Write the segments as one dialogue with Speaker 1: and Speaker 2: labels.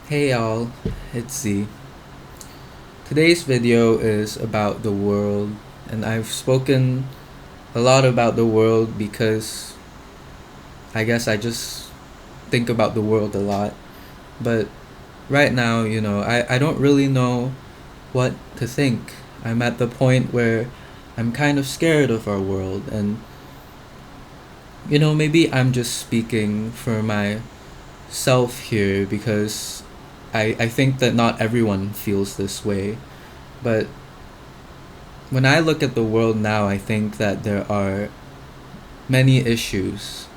Speaker 1: Hey y'all, it's Z. Today's video is about the world, and I've spoken a lot about the world because I guess I just think about the world a lot. But right now, I don't really know what to think. I'm at the point where I'm kind of scared of our world, and maybe I'm just speaking for myself here because I think that not everyone feels this way. But when I look at the world now, I think that there are many issues,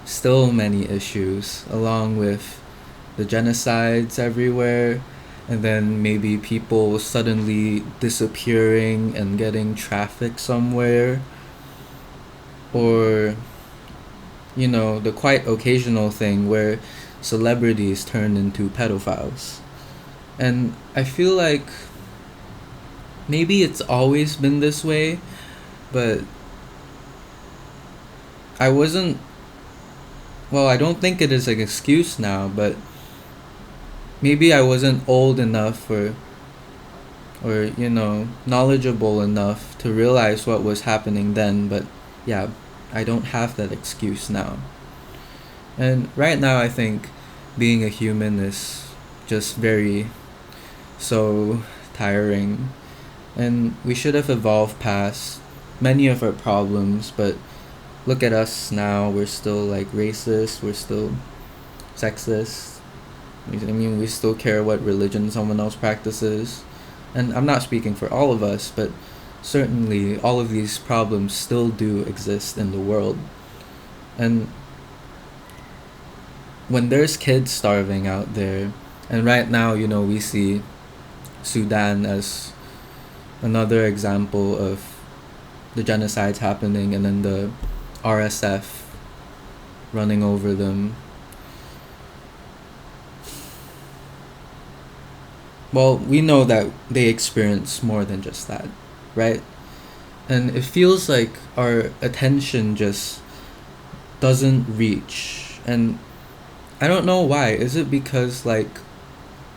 Speaker 1: still many issues, along with the genocides everywhere, and then maybe people suddenly disappearing and getting trafficked somewhere, or, the quite occasional thing where celebrities turn into pedophiles. And I feel like maybe it's always been this way, but I wasn't. Well, I don't think it is an excuse now, but maybe I wasn't old enough or knowledgeable enough to realize what was happening then, but yeah, I don't have that excuse now. And right now, I think being a human is just very so tiring, and we should have evolved past many of our problems, but look at us now. We're still like racist, we're still sexist. I mean, we still care what religion someone else practices. And I'm not speaking for all of us, but certainly all of these problems still do exist in the world. And when there's kids starving out there, and right now, we see Sudan as another example of the genocides happening, and then the RSF running over them. Well, we know that they experience more than just that, right? And it feels like our attention just doesn't reach. And I don't know why. Is it because, like,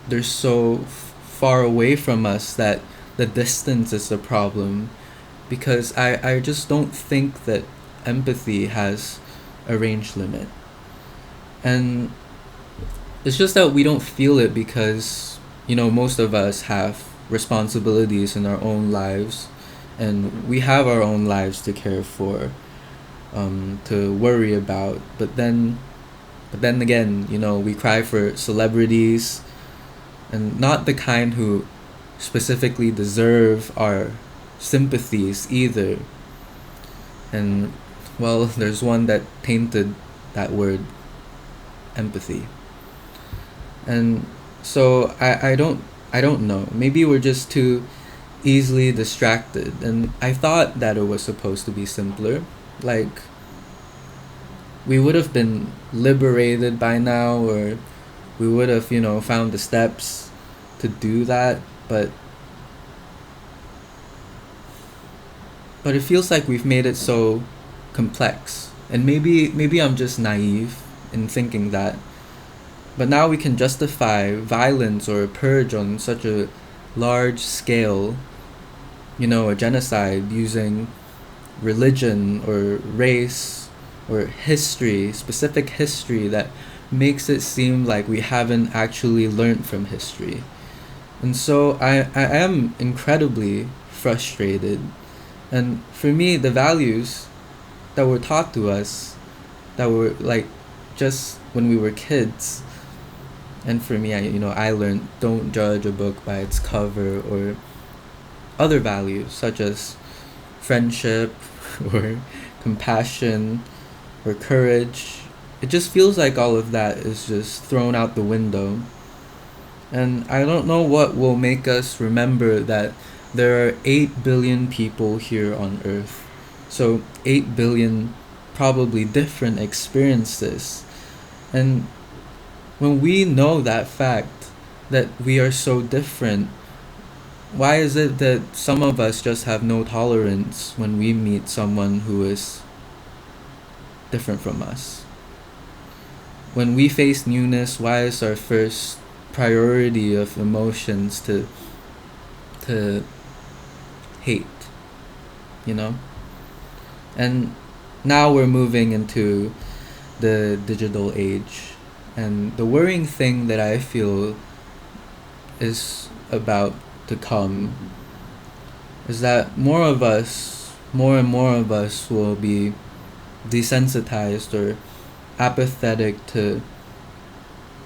Speaker 1: they're so far away from us that the distance is the problem? Because I just don't think that empathy has a range limit. And it's just that we don't feel it because, most of us have responsibilities in our own lives, and we have our own lives to care for, to worry about. But then again, we cry for celebrities, and not the kind who specifically deserve our sympathies either. And well, there's one that tainted that word, empathy. And so I don't know. Maybe we're just too easily distracted, and I thought that it was supposed to be simpler. Like, we would have been liberated by now, or we would have, found the steps to do that, but it feels like we've made it so complex. And maybe I'm just naive in thinking that. But now we can justify violence or a purge on such a large scale, a genocide, using religion or race or history, specific history that makes it seem like we haven't actually learned from history. And so I am incredibly frustrated. And for me, the values that were taught to us, that were like just when we were kids, and for me, I learned don't judge a book by its cover, or other values such as friendship or compassion or courage. It just feels like all of that is just thrown out the window. And I don't know what will make us remember that there are 8 billion people here on Earth. So 8 billion probably different experiences. And when we know that fact, that we are so different, why is it that some of us just have no tolerance when we meet someone who is different from us? When we face newness, why is our first priority of emotions to hate, you know? And now we're moving into the digital age. And the worrying thing that I feel is about to come is that more and more of us will be desensitized or apathetic to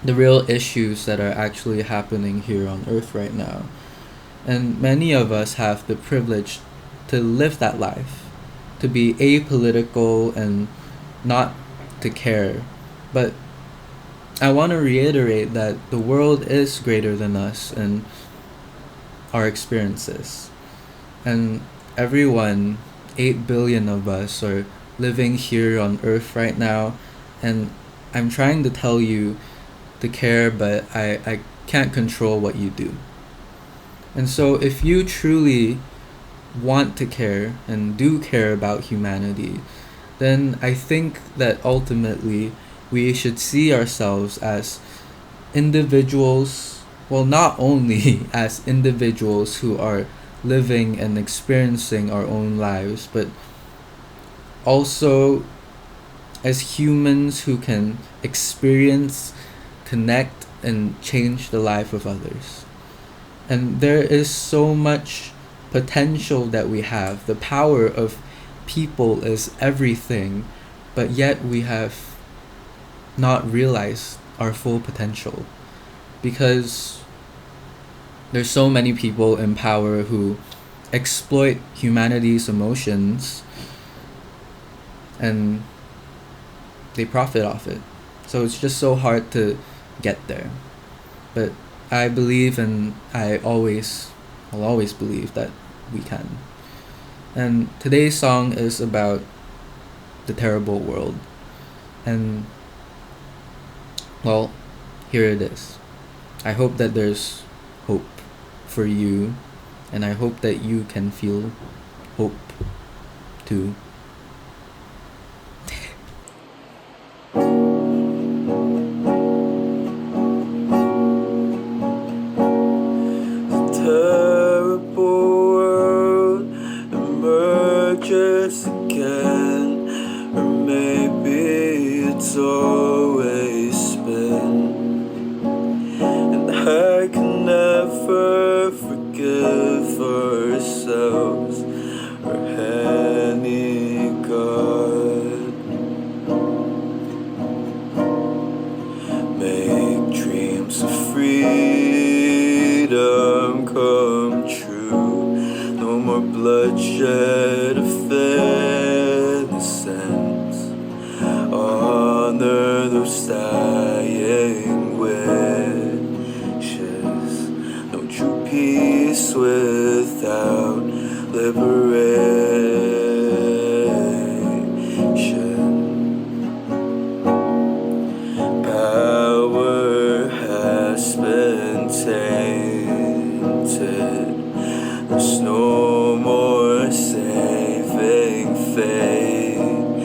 Speaker 1: the real issues that are actually happening here on earth right now. And many of us have the privilege to live that life, to be apolitical and not to care. But I want to reiterate that the world is greater than us and our experiences. And everyone, 8 billion of us, are living here on earth right now. And I'm trying to tell you to care, but I can't control what you do. And so if you truly want to care and do care about humanity, then I think that ultimately we should see ourselves as individuals, well, not only as individuals who are living and experiencing our own lives, but also as humans who can experience, connect, and change the life of others. And there is so much potential that we have. The power of people is everything, but yet we have not realized our full potential because there's so many people in power who exploit humanity's emotions and they profit off it. So it's just so hard to get there. But I believe, and I'll always believe that we can. And today's song is about the terrible world. And well, here it is. I hope that there's hope for you, and I hope that you can feel hope too.
Speaker 2: Terrible world emerges again, or maybe it's always been. And I can never forgive ourselves or any God. Make dreams of freedom come true. No more bloodshed of innocence. Honor those dying wishes. No true peace without liberation. Power has been tainted. There's no more saving faces.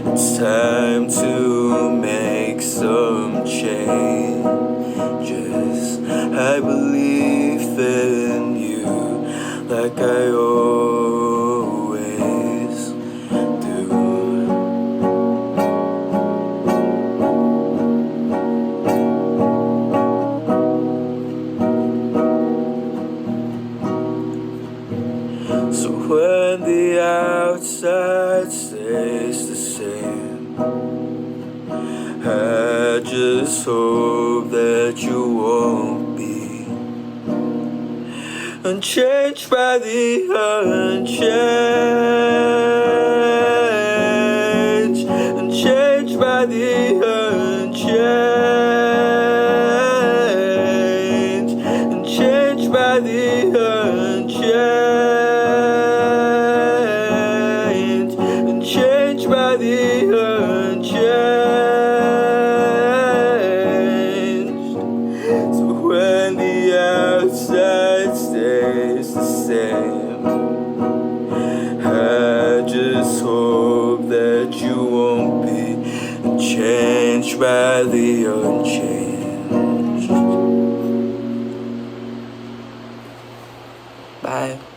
Speaker 2: It's time to make some changes. I believe in you like I always do. So when the outside stays the same, I just hope that you won't be unchanged by the unchanged, unchanged by the unchanged, unchanged by the unchanged, unchanged by the unchanged. So when the outside stays the same, I just hope that you won't be changed by the unchanged. Bye.